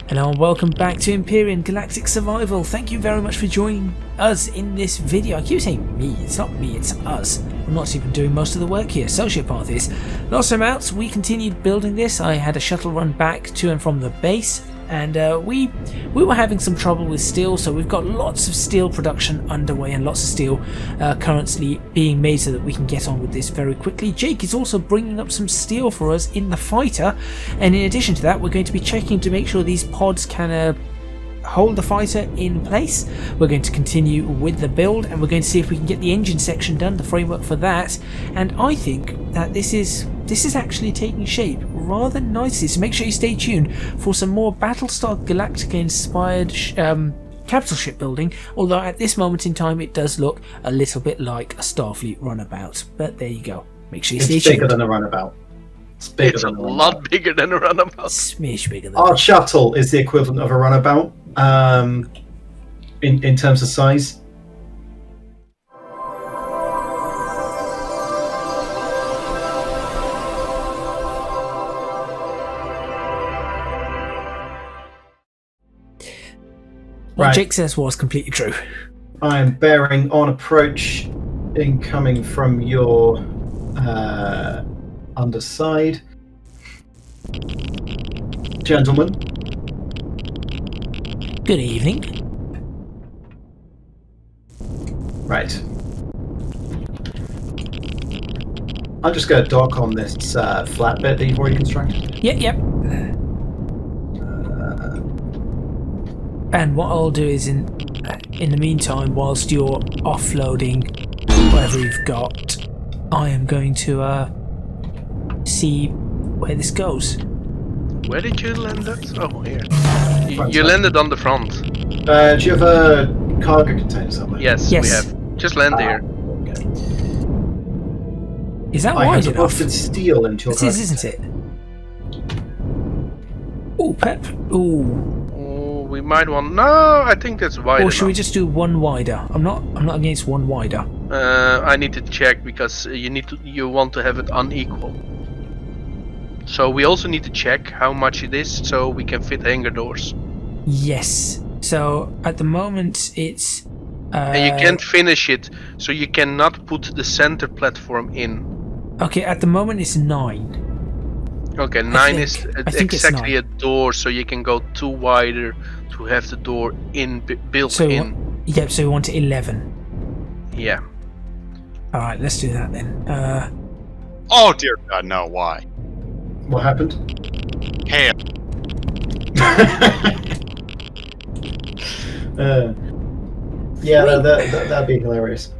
Hello and welcome back to Empyrion Galactic Survival. Thank you very much for joining us in this video. I keep saying me, it's not me, it's us. I'm not even doing most of the work here, Sociopath is. Last time out, we continued building this. I had a shuttle run back to and from the base, and we were having some trouble with steel, so we've got lots of steel production underway and lots of steel currently being made so that we can get on with this very quickly. Jake is also bringing up some steel for us in the fighter, and in addition to that we're going to be checking to make sure these pods can hold the fighter in place. We're going to continue with the build, and we're going to see if we can get the engine section done, the framework for that, and I think that this is actually taking shape rather nicely, so make sure you stay tuned for some more Battlestar Galactica inspired capital ship building, although at this moment in time it does look a little bit like a Starfleet runabout, but there you go. Make sure you stay tuned. It's bigger than a runabout. It's a lot bigger than a runabout. Smidge bigger than Our shuttle is the equivalent of a runabout in terms of size. What Right. Jake says was completely true. I am bearing on approach, incoming from your underside. Gentlemen. Good evening. Right. I'm just going to dock on this flat bit that you've already constructed. Yep. And what I'll do is in the meantime, whilst you're offloading whatever you've got, I am going to see where this goes. Where did you land at? Oh, here. You landed on the front. Do you have a cargo container somewhere? Yes, Yes. we have. Just land here. Okay. Is that I wide have enough? deposited steel into your This is, isn't it? Ooh, Pep. Ooh. Oh, we might want. No, I think that's wide Or should we enough. just do one wider? I'm not against one wider. I need to check because you want to have it unequal. So we also need to check how much it is so we can fit hangar doors. Yes. So at the moment it's. And you can't finish it, so you cannot put the center platform in. Okay, at the moment it's 9. Okay, 9 think- is I think it's exactly 9. a door, so you can go 2 wider to have the door built So in. Yep. So we want 11. Yeah. All right, let's do that then. Oh dear God, no! Why? What happened? Hey, Yeah, that'd be hilarious.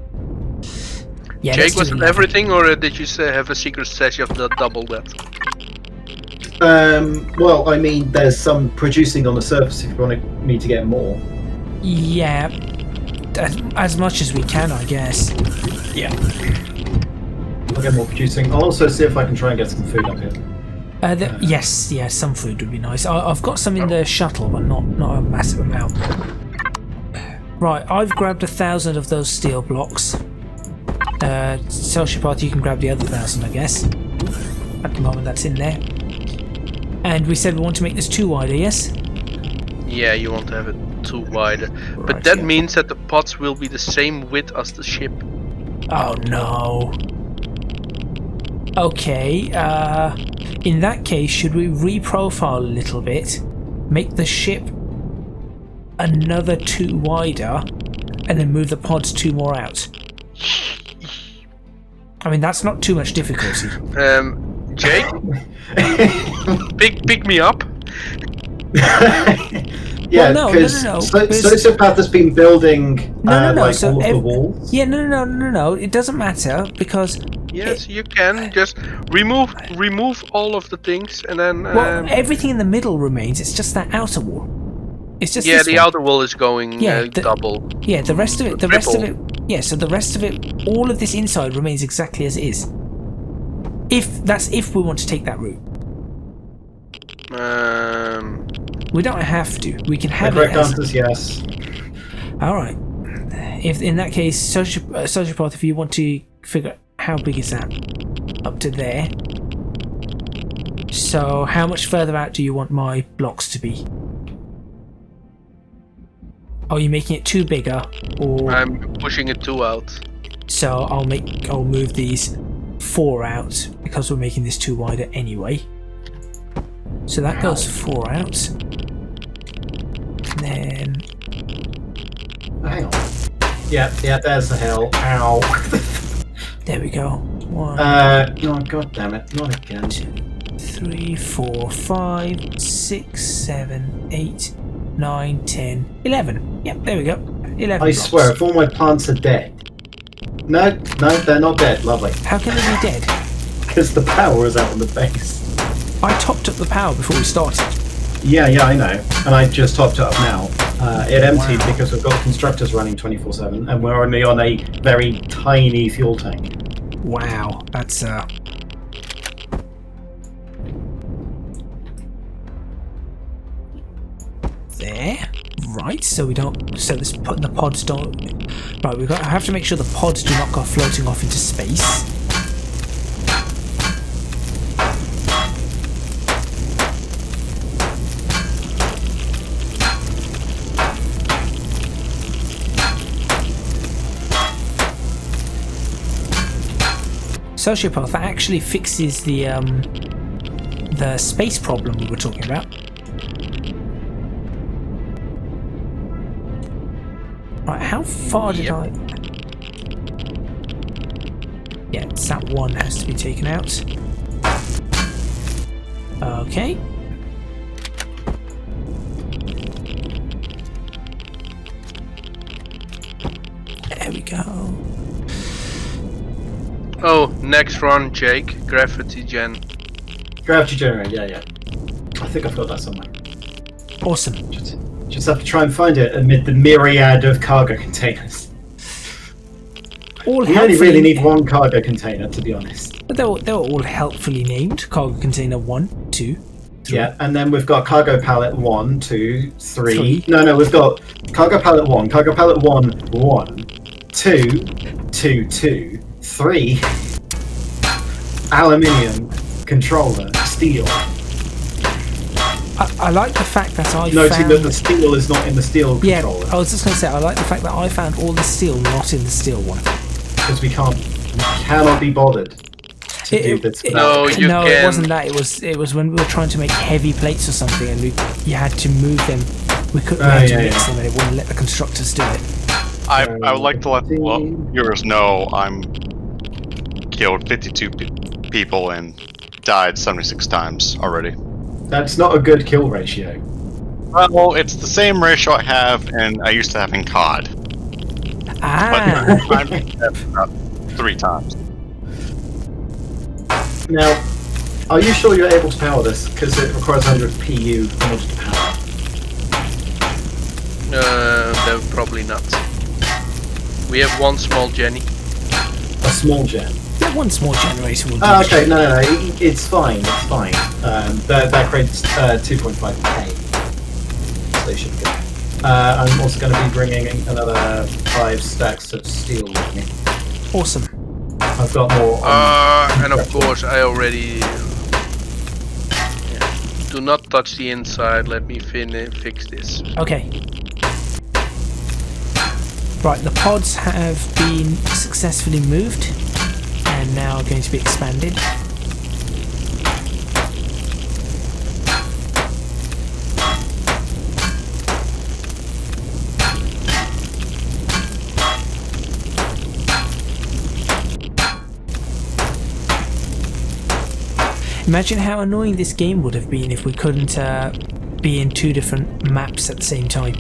Yeah. Jake, let's do was it 11. everything, or did you have a secret stash of the double that? Well, I mean, there's some producing on the surface if you want me to get more. Yeah. As much as we can, I guess. Yeah. I'll get more producing. I'll also see if I can try and get some food up here. Yes, some food would be nice. I've got some in the shuttle, but not a massive amount. Right, I've grabbed 1,000 of those steel blocks. Sociopath, you can grab the other 1,000, I guess. At the moment, that's in there. And we said we want to make this 2 wider, yes? Yeah, you want to have it 2 wider. But Right, that yeah. means that the pods will be the same width as the ship. Oh no. Okay, in that case, should we reprofile a little bit, make the ship another 2 wider, and then move the pods 2 more out? I mean, that's not too much difficulty. Jake, pick me up. Yeah, Well, no, because no. Sociopath has been building No. like So all of the walls. Yeah, no. It doesn't matter because Yes, you can just remove all of the things, and then. everything in the middle remains. It's just that outer wall. It's just Yeah, this the one. outer wall is going double. Yeah, the rest of it. Yeah, so the rest of it, all of this inside remains exactly as it is. If we want to take that route, we don't have to. We can The have correct it as. answer is yes. All right. If in that case, Sociopath, if you want to figure how big is that, up to there. So how much further out do you want my blocks to be? Are you making it two bigger, or I'm pushing it 2 out. so I'll move these 4 out because we're making this 2 wider anyway. So that goes 4 out. And then Hang on. Yeah, there's the hill. Ow. there we go. 1, No, god damn it, not again. 2, 3, 4, 5, 6, 7, 8, 9, 10, 11. Yep, there we go. 11 I blocks. swear, if all my plants are dead. No, they're not dead. Lovely. How can they be dead? Because the power is out on the base. I topped up the power before we started. Yeah, I know. And I just topped it up now. It emptied because we've got constructors running 24/7, and we're only on a very tiny fuel tank. Wow, that's there. Right, so we don't. So the pods don't. Right, I have to make sure the pods do not go floating off into space. Sociopath, that actually fixes the space problem we were talking about. Right, how far did I... Yeah, that one has to be taken out. Okay. There we go. Oh, next run, Jake. Gravity gen. Gravity generator, yeah. I think I've got that somewhere. Awesome. Just have to try and find it amid the myriad of cargo containers. All We only really need one cargo container, to be honest. But they were all helpfully named. Cargo container 1, 2, 3. Yeah, and then we've got cargo pallet 1, 2, 3. No, we've got cargo pallet 1, cargo pallet 1, 1, 2, 2, 2, 3. Aluminium, controller, steel. I like the fact that I Noting found... that the steel is not in the steel Yeah, controller. I was just going to say, I like the fact that I found all the steel not in the steel one. Because we cannot be bothered to do this. No, you no, can. It wasn't that. It was when we were trying to make heavy plates or something, and you had to move them. We couldn't mix them, and it wouldn't let the constructors do it. I would like to let the viewers know I'm killed 52 people and died 76 times already. That's not a good kill ratio. Well, it's the same ratio I have and I used to have in COD. Ah, But I'm dead about 3 times. Now, are you sure you're able to power this? Because it requires 100 PU in order to power. They're probably not. We have one small Jenny. A small gen. yeah, one small generator will do. Oh, okay, no, it's fine, it's fine. That creates 2.5k. So they should be good. I'm also going to be bringing another 5 stacks of steel with me. Awesome. I've got more. And of course, I already. Do not touch the inside. Let me fix this. Okay. Right, the pods have been successfully moved and now are going to be expanded. Imagine how annoying this game would have been if we couldn't be in 2 different maps at the same time.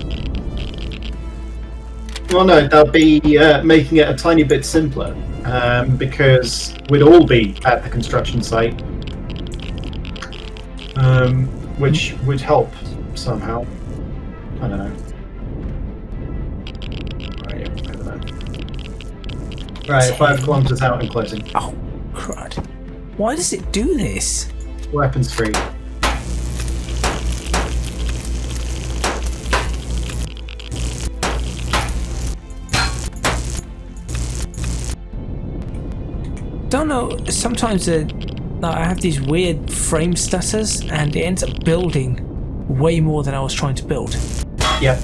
Well, no, that'll be making it a tiny bit simpler, because we'd all be at the construction site, which would help somehow. I don't know. Right, 5 kilometers out and closing. Oh, crud. Why does it do this? Weapons free. Don't know, sometimes I have these weird frame stutters and it ends up building way more than I was trying to build. Yep.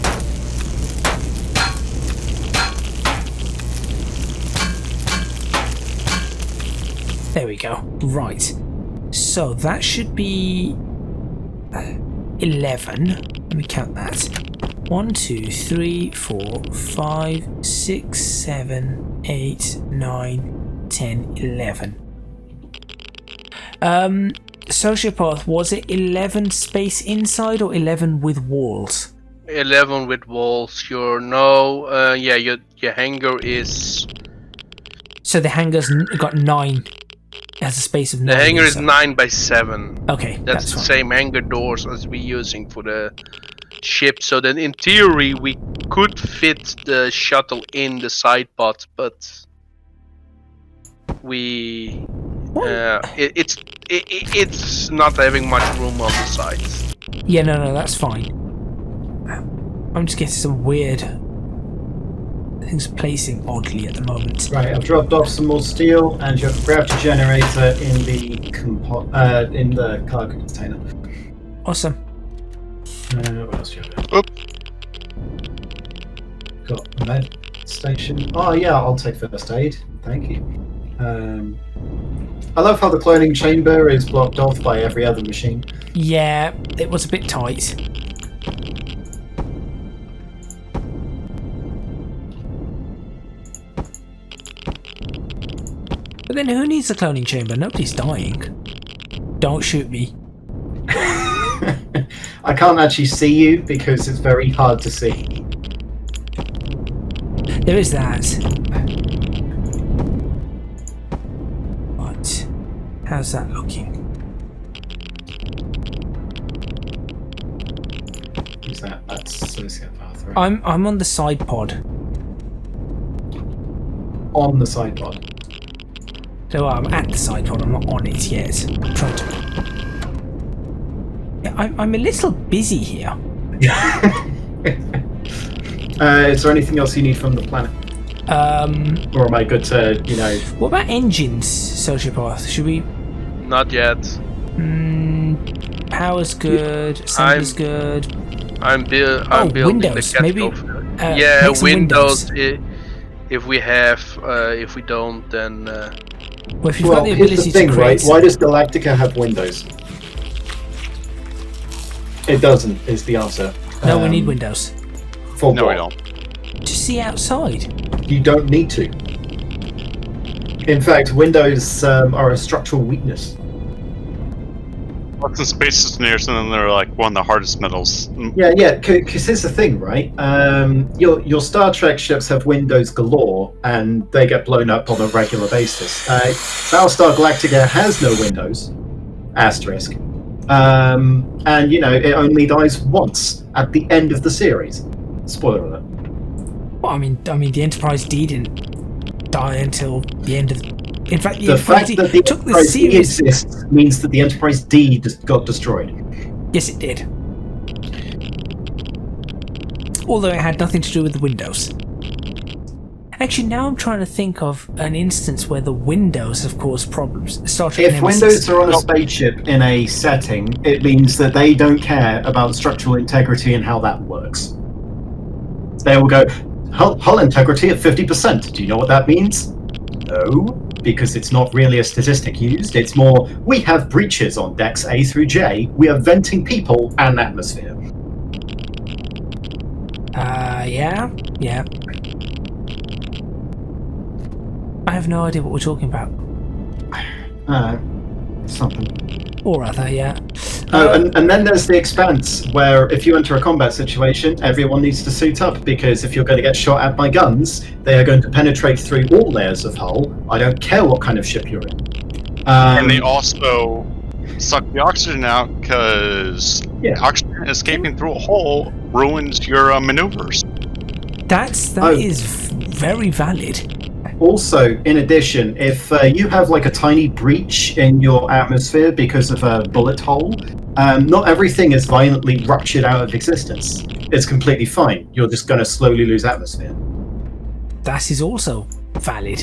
There we go. Right. So that should be 11. Let me count that. 1, 2, 3, 4, 5, 6, 7, 8, 9, 10, 11. Sociopath, was it 11 space inside or 11 with walls? 11 with walls. Yeah, your hangar is. So the hangar's got 9. It has a space of 9. The hangar is inside. 9 by 7. Okay, That's the fine. same hangar doors as we're using for the ship. So then, in theory, we could fit the shuttle in the side pod, but it's not having much room on the sides. Yeah, no, that's fine. I'm just getting some weird things placing oddly at the moment. Right, I've dropped off some more steel and your gravity generator in the cargo container. Awesome. What else do you have? Oop. Got a med station. Oh yeah, I'll take first aid. Thank you. I love how the cloning chamber is blocked off by every other machine. Yeah, it was a bit tight. But then who needs a cloning chamber? Nobody's dying. Don't shoot me. I can't actually see you because it's very hard to see. There is that. But how's that looking? Who's that? That's sociopath, right? I'm on the side pod. On the side pod. So I'm at the side pod, I'm not on it yet. I'm trying to... Yeah, I'm a little busy here. Is there anything else you need from the planet? Or am I good to, What about engines, Sociopath? Should we... Not yet. Power's good, assembly's good. I'm building Windows. the Maybe, yeah, make some Windows. If we have, if we don't, then. Well, if you've got the here's ability the thing, to create... right? Why does Galactica have windows? It doesn't, is the answer. No, we need windows. For No, what? we don't. To see outside. You don't need to. In fact, windows are a structural weakness. Lots of space engineers, and then they're like one of the hardest metals. Yeah, because here's the thing, right? Your Star Trek ships have windows galore, and they get blown up on a regular basis. Battlestar Galactica has no windows, asterisk. And, it only dies once at the end of the series. Spoiler alert. Well, I mean, the Enterprise D didn't die until the end of... In fact, The fact that the took the Enterprise D series... exists means that the Enterprise D got destroyed. Yes, it did. Although it had nothing to do with the windows. Actually, now I'm trying to think of an instance where the windows have caused problems. Star Trek If Nemesis. windows are on a spaceship in a setting, it means that they don't care about structural integrity and how that works. They will go, hull integrity at 50%. Do you know what that means? No, because it's not really a statistic used. It's more, we have breaches on decks A through J. We are venting people and atmosphere. Yeah. I have no idea what we're talking about. Something. Or other, yeah. And then there's the Expanse, where if you enter a combat situation, everyone needs to suit up, because if you're going to get shot at by guns, they are going to penetrate through all layers of hull. I don't care what kind of ship you're in. And they also suck the oxygen out, because oxygen escaping through a hole ruins your maneuvers. That is very valid. Also, in addition, if you have like a tiny breach in your atmosphere because of a bullet hole, not everything is violently ruptured out of existence. It's completely fine. You're just going to slowly lose atmosphere. That is also valid.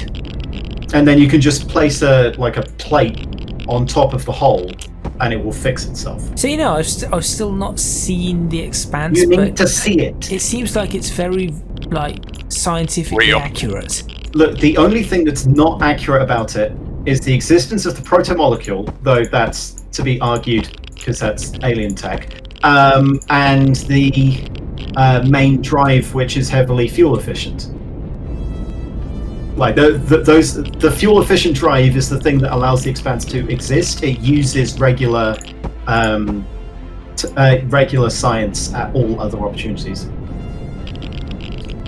And then you can just place a plate on top of the hole, and it will fix itself. So I've still not seen the Expanse. You need but to see it. It seems like it's very scientifically Real. accurate. Look, the only thing that's not accurate about it is the existence of the protomolecule, though that's to be argued because that's alien tech, and the main drive, which is heavily fuel efficient. Like the fuel efficient drive is the thing that allows the Expanse to exist. It uses regular science at all other opportunities.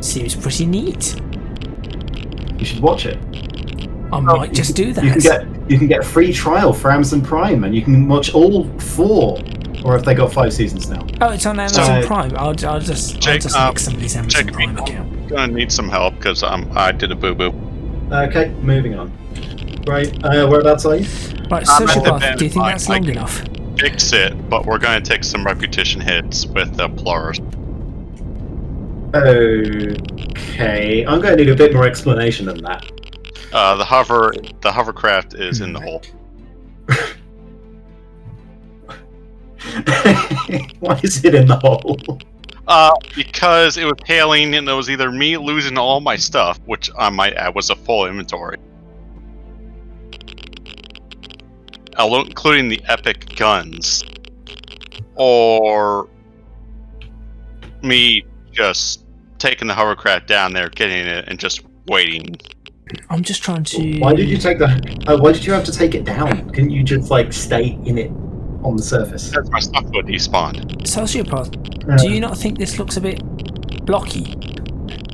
Seems pretty neat. You should watch it. I might just do that. You can get a free trial for Amazon Prime, and you can watch all 4, or have they got 5 seasons now? Oh, it's on Amazon Prime. I'll just Jake, nick somebody's Amazon Jake, Prime account. I'm gonna need some help because I did a boo boo. Okay, moving on. Right, whereabouts are you? Right, I'm at the sociopath. Do you think that's I long can enough? Fix it, but we're gonna take some reputation hits with the Plurs. Okay, I'm going to need a bit more explanation than that. The hovercraft is in the hole. Why is it in the hole? Because it was hailing, and it was either me losing all my stuff, which I might add was a full inventory, including the epic guns, or me just taking the hovercraft down there, getting it, and just waiting. I'm just trying to... Why did you take why did you have to take it down? Couldn't you just, like, stay in it on the surface? Because my stuff would despawn. Sociopath, do you not think this looks a bit blocky?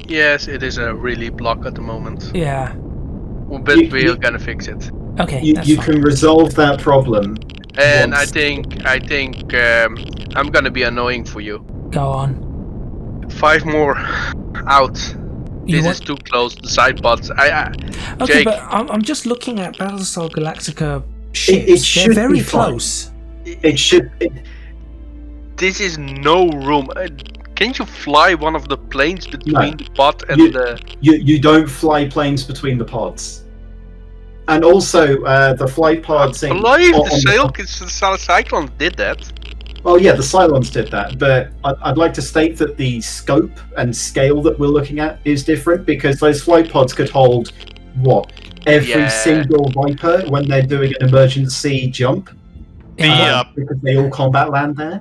Yes, it is a really block at the moment. Yeah. But we're gonna fix it. Okay, You that's fine. can resolve that problem. And once. I think I'm gonna be annoying for you. Go on. 5 more out. You This want- is too close. The side pods. Okay, Jake, but I'm just looking at Battlestar Galactica It ships. should They're very be fine. close. It should. this is no room. Can you fly one of the planes between No. the pod and You- the? You don't fly planes between the pods. And also, the flight pods. I believe the Cyclone did that. Oh yeah, the Cylons did that, but I'd like to state that the scope and scale that we're looking at is different, because those flight pods could hold, what, every single Viper when they're doing an emergency jump? Because they all combat land there?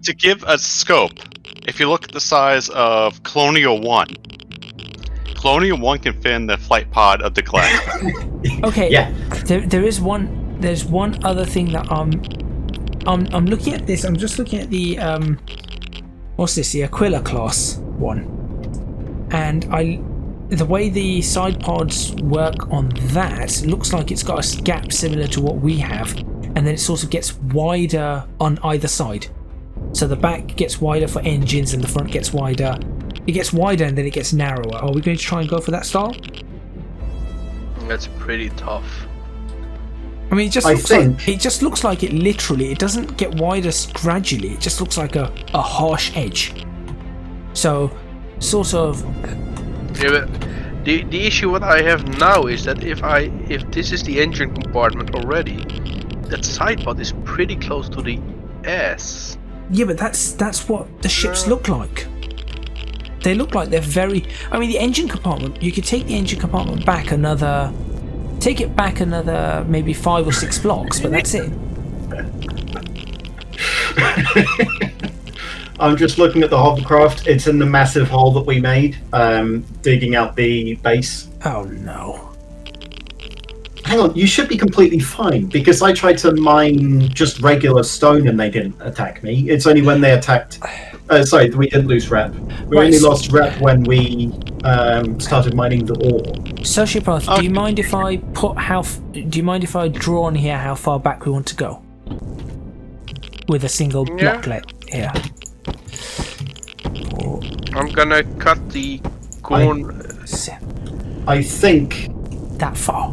To give a scope, if you look at the size of Colonial 1, Colonial 1 can fit in the flight pod of the Galactica. Okay. Yeah. There's one other thing that I'm looking at this. I'm just looking at the what's this? The Aquila class one, and the way the side pods work on that looks like it's got a gap similar to what we have, and then it sort of gets wider on either side. So the back gets wider for engines, and the front gets wider. It gets wider and then it gets narrower. Are we going to try and go for that style? That's pretty tough. I mean, it just looks like it literally. It doesn't get wider gradually. It just looks like a harsh edge. So, sort of. Yeah, but the issue what I have now is that if this is the engine compartment already, that side pod is pretty close to the S. Yeah, but that's what the ships look like. They look like they're very. I mean, the engine compartment. You could take the engine compartment back another. Take it back another maybe 5 or 6 blocks, but that's it. I'm just looking at the hovercraft. It's in the massive hole that we made, digging out the base. Oh no. Hang on, you should be completely fine, because I tried to mine just regular stone and they didn't attack me. It's only when they attacked... sorry, we didn't lose rep. We only lost rep when we started mining the ore. Sociopath, do you mind if I do you mind if I draw on here how far back we want to go? With a single blocklet here. I'm gonna cut the corn. I think... That far.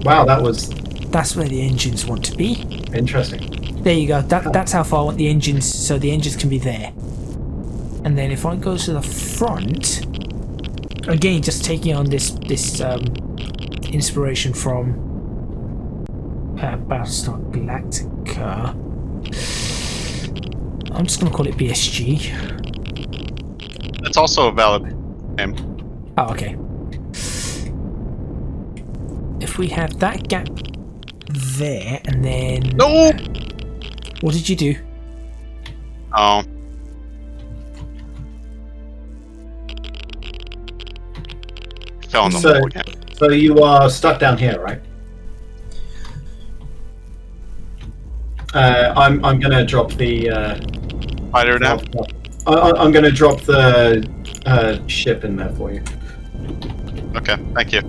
Wow, that's where the engines want to be. interesting. There you go. That's how far I want the engines, so the engines can be there. And then if I go to the front, again, just taking on this inspiration from Battlestar Galactica. I'm just going to call it BSG. It's also a valid name. Oh, okay. If we have that gap there, and then... No! What did you do? Oh. Fell in the hole again. So you are stuck down here, right? I'm gonna drop the Fighter down. I'm gonna drop the ship in there for you. Okay, thank you.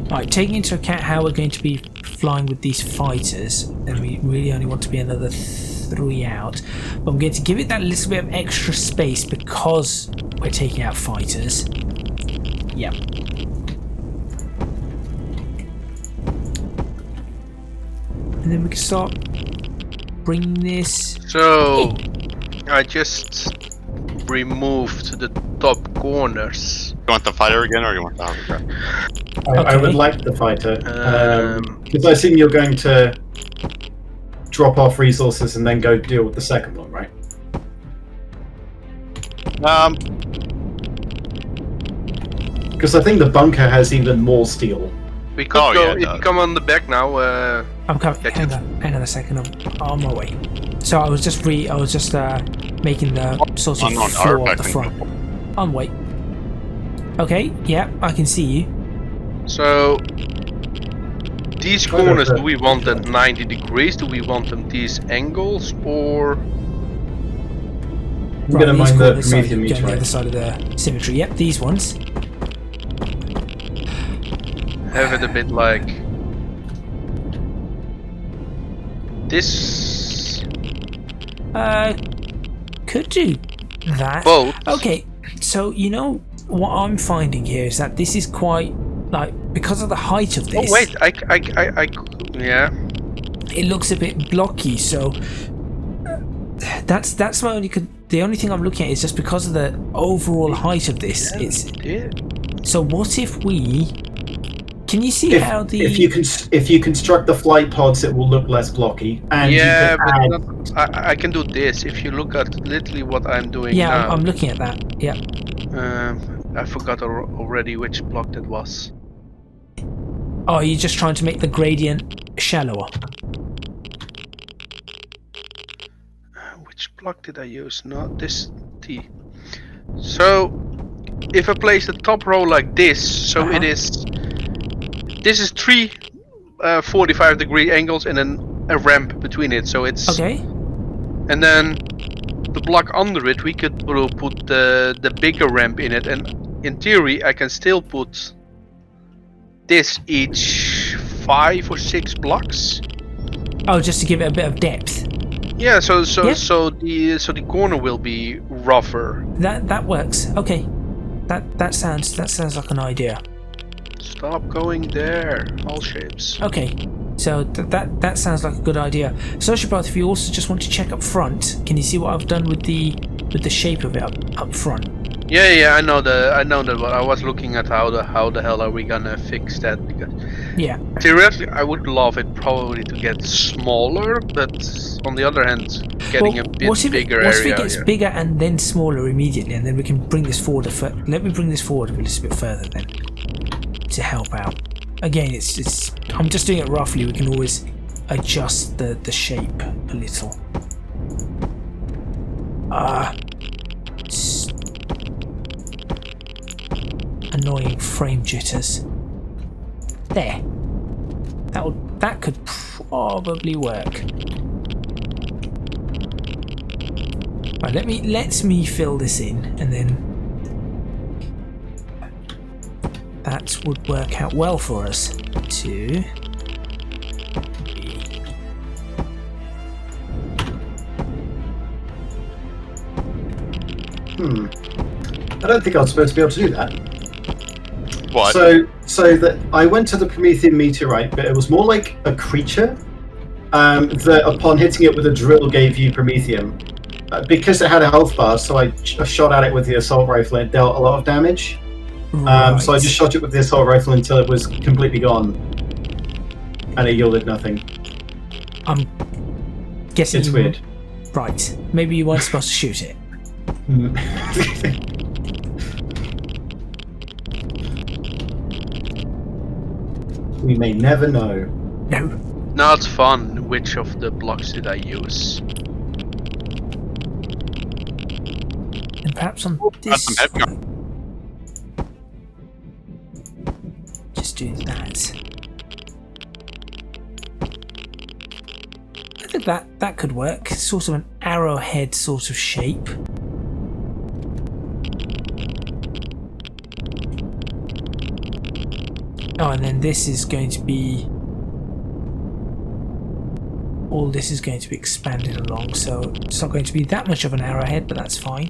Right, taking into account how we're going to be flying with these fighters, and we really only want to be another 3 out, but I'm going to give it that little bit of extra space because we're taking out fighters. Yep. And then we can start bringing this. So I just removed the top corners. You want the fighter again, or you want the hovercraft? I would like the fighter because I assume you're going to drop off resources and then go deal with the second one, right? Because I think the bunker has even more steel. We could Oh, go. yeah, it if you does. come on the back now, I'm coming. Gadget. Hang on a second. I'm on my way. So I was just making the sort of On floor our at the front. On wait. Okay. Yeah, I can see you. so these corners, do we want them 90 degrees? Do we want them these angles, or I'm gonna these mine the corners, so Promethean you're going the other meteorite. side of the symmetry. Yep, these ones. have it a bit like this? Could do that. Both. Okay, so you know what I'm finding here is that this is quite like because of the height of Oh this. wait, yeah. It looks a bit blocky. So that's my only. The only thing I'm looking at is just because of the overall height of this. Yeah. So what if we? Can you see how the? If you construct the flight pods, it will look less blocky. And Yeah, you but can add, I can do this. If you look at literally what I'm doing Yeah, now. I'm looking at that. Yeah. I forgot already which block that was. Oh, you're just trying to make the gradient shallower. Which block did I use? Not this T. So, if I place the top row like this, so it is. This is 3 45-degree angles and then a ramp between it. So it's. Okay. And then the block under it, we could put the bigger ramp in it, and in theory, I can still put this each 5 or 6 blocks. Oh, just to give it a bit of depth. Yeah, so Yeah. the corner will be rougher. That works. Okay. That sounds like an idea. Stop going there, all shapes. Okay. So that sounds like a good idea. Sociopath, if you also just want to check up front, can you see what I've done with the shape of it up front? Yeah, I know that. But I was looking at how the hell are we gonna fix that? Because Yeah. theoretically, I would love it probably to get smaller, but on the other hand, getting a bit bigger what if area. it gets bigger and then smaller immediately, and then we can bring this forward let me bring this forward a little bit further then to help out. Again, it's I'm just doing it roughly. We can always adjust the shape a little. Annoying frame jitters. There. That could probably work. Right, let me fill this in, and then that would work out well for us. 2. I don't think I was supposed to be able to do that. What? So that I went to the Promethean meteorite, but it was more like a creature that upon hitting it with a drill gave you Promethium. Because it had a health bar, so I shot at it with the assault rifle and it dealt a lot of damage. Right. So I just shot it with the assault rifle until it was completely gone. And it yielded nothing. I'm guessing It's weird. Right. Maybe you weren't supposed to shoot it. We may never know. No. Now it's fun. Which of the blocks did I use? And perhaps on That's this some heavy one. Just do that. I think that could work. Sort of an arrowhead sort of shape. Oh, and then this is going to be... all this is going to be expanded along, so it's not going to be that much of an arrowhead, but that's fine.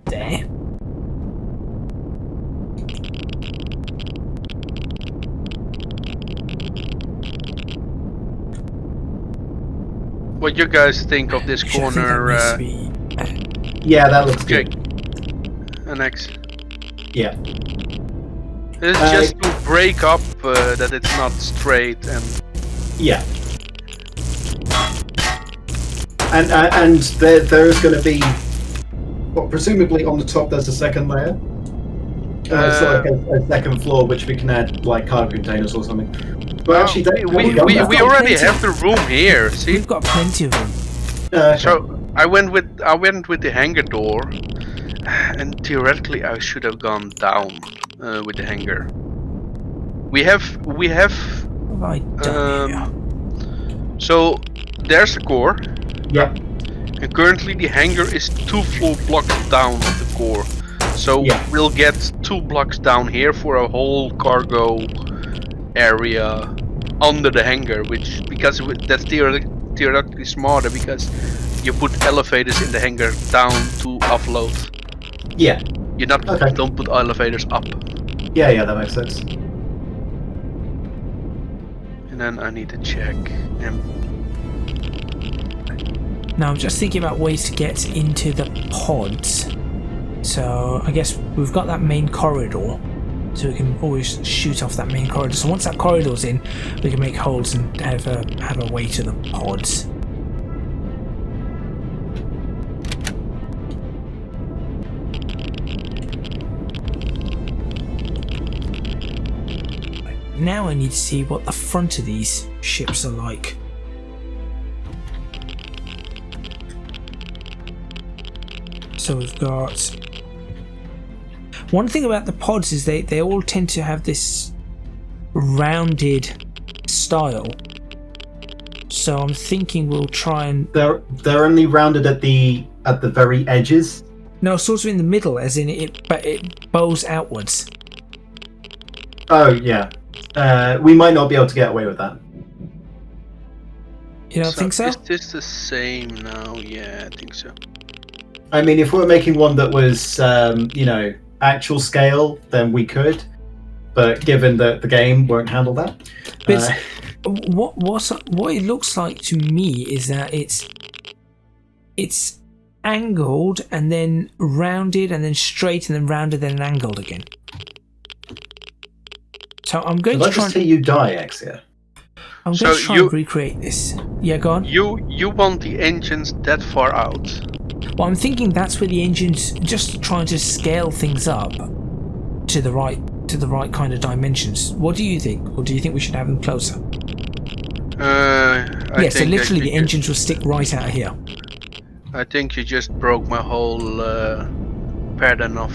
There. What you guys think of this Actually, I think that corner, needs to be- Yeah, that looks Jake? good. Annex? Yeah. It's just to break up that it's not straight and... Yeah. And there's going to be, well, presumably on the top there's a second layer. It's like a second floor which we can add like cargo containers or something. But actually, we already have the room here. See, We've got plenty of them. so I went with the hangar door, and theoretically I should have gone down with the hangar. We have What have I done here? so there's the core, Yeah. and currently the hangar is 2 full blocks down of the core. So Yeah. we'll get 2 blocks down here for a whole cargo area under the hangar, that's theoretically smarter because you put elevators in the hangar down to offload. Yeah. You don't put elevators up. Yeah, that makes sense. And then I need to check. Now I'm just thinking about ways to get into the pods. So I guess we've got that main corridor, so we can always shoot off that main corridor. So once that corridor's in, we can make holes and have a way to the pods. Now I need to see what the front of these ships are like. So we've got... one thing about the pods is they all tend to have this rounded style. So I'm thinking we'll try and... They're only rounded at the very edges. No, sort of in the middle, as in it bows outwards. Oh yeah. We might not be able to get away with that. You don't think so? Is this the same now? Yeah, I think so. I mean, if we were making one that was, actual scale, then we could. But given that the game won't handle that, But what it looks like to me is that it's angled and then rounded and then straight and then rounded and then angled again. So I'm going to let's try. just see you die, Exia. I'm going to try and recreate this. Yeah, go on. You want the engines that far out? Well, I'm thinking that's where the engine's just trying to scale things up to the right kind of dimensions. What do you think? Or do you think we should have them closer? Yeah, so literally the engines will stick right out here. I think you just broke my whole pattern of...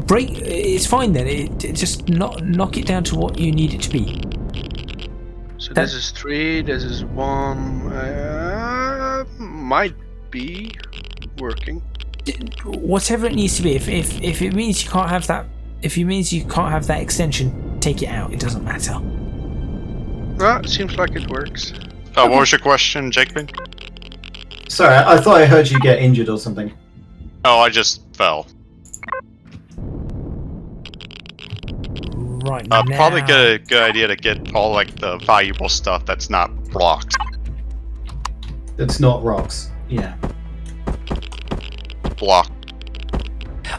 Break. It's fine then. It just knock it down to what you need it to be. So this is 3, this is 1... might be working. Whatever it needs to be. If it means you can't have that, extension, take it out. It doesn't matter. It seems like it works. What was your question, Jacob? Sorry, I thought I heard you get injured or something. Oh, I just fell. Right now. Probably good idea to get all like the valuable stuff that's not rocks. It's not rocks. Yeah. Block.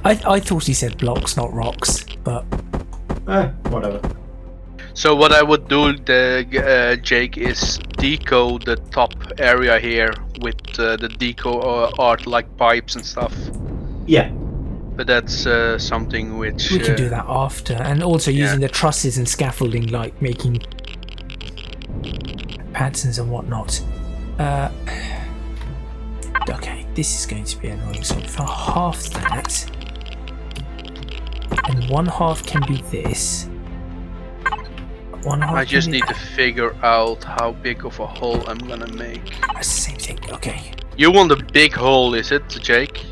I thought he said blocks, not rocks, but Whatever. So what I would do, Jake, is deco the top area here with the deco art like pipes and stuff. Yeah. But that's something which We can do that after, and also using the trusses and scaffolding, like making patterns and whatnot. Okay, this is going to be annoying. So for half that, and one half can be this. One half. I just need to figure out how big of a hole I'm gonna make. Same thing. Okay. You want a big hole, is it, Jake?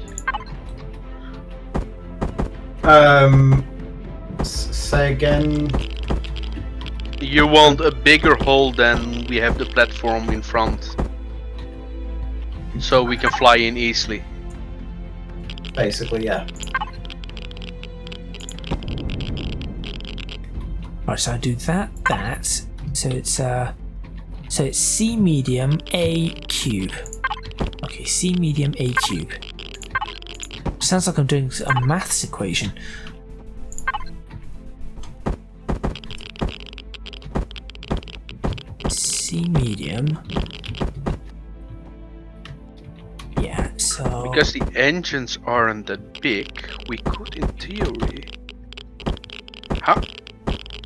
Say again. You want a bigger hole than we have the platform in front, so we can fly in easily. Basically, yeah. Right, so I do that. So it's C medium A cube. Okay, C medium A cube. Sounds like I'm doing a maths equation. C medium. Yeah, so Because the engines aren't that big, we could, in theory.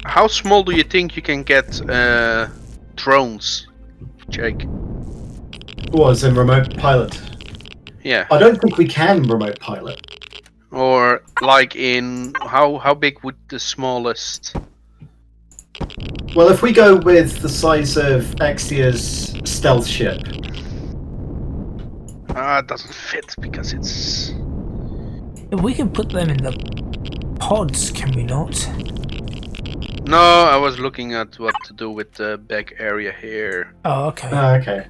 How small do you think you can get drones, Jake? Was in remote pilot. Yeah. I don't think we can remote pilot. Or like in how big would the smallest? Well, if we go with the size of Exia's stealth ship. It doesn't fit because it's. we can put them in the pods, can we not? No, I was looking at what to do with the back area here. Oh, okay. Okay.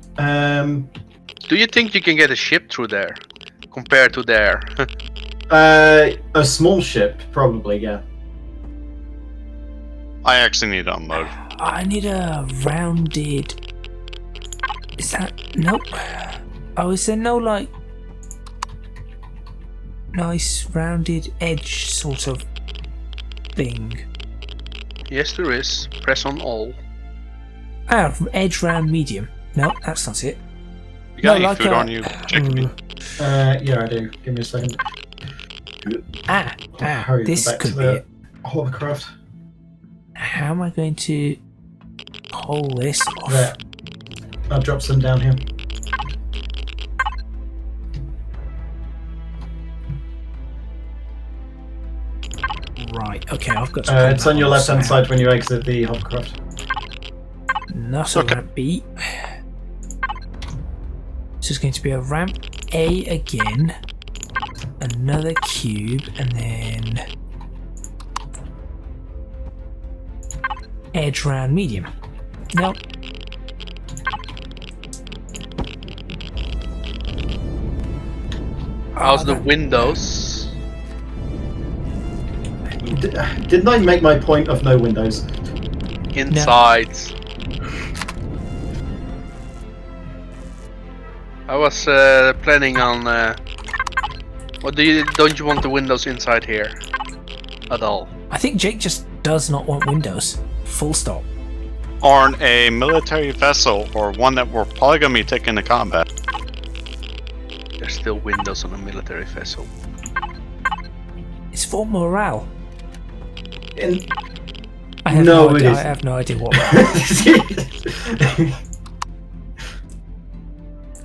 Do you think you can get a ship through there compared to there? A small ship, probably, yeah. I actually need to unload. I need a rounded. Is that nope? Oh, is there no like nice rounded edge sort of thing? Yes, there is. Press on all. Ah, edge round medium. No, that's not it. You got No, any like food a- on you? Chicken. Yeah, I do. Give me a second. Hurry This back could to be the it. hovercraft. How am I going to pull this off? There. I'll drop some down here. Right, okay, I've got to pull It's that on your off, left hand so- side when you exit the hovercraft. Not a ramp B. So it's going to be a ramp A again, another cube, and then edge round medium. Nope. How's the that- windows? Didn't I make my point of no windows? Inside. I was planning on. What don't you want the windows inside here at all? I think Jake just does not want windows. Full stop. On a military vessel, or one that we're probably going to be taking to combat. There's still windows on a military vessel. It's for morale. In... I have No, no it idea. I isn't. have no idea what.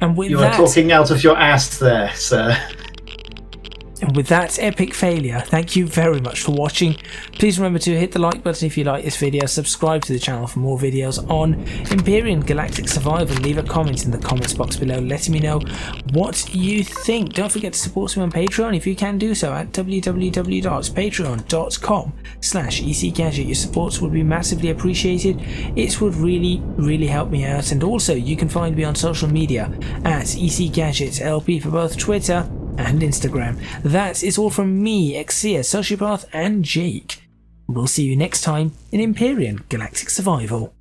And with You are that, talking out of your ass there, sir. and with that epic failure, thank you very much for watching. Please remember to hit the like button if you like this video, subscribe to the channel for more videos on Empyrion Galactic Survival, leave a comment in the comments box below letting me know what you think. Don't forget to support me on Patreon if you can do so at www.patreon.com/ECGadget. Your support would be massively appreciated. It would really help me out, and also you can find me on social media at ECGadget LP for both Twitter and Instagram. That is all from me, Exia, Sociopath, and Jake. We'll see you next time in Empyrion Galactic Survival.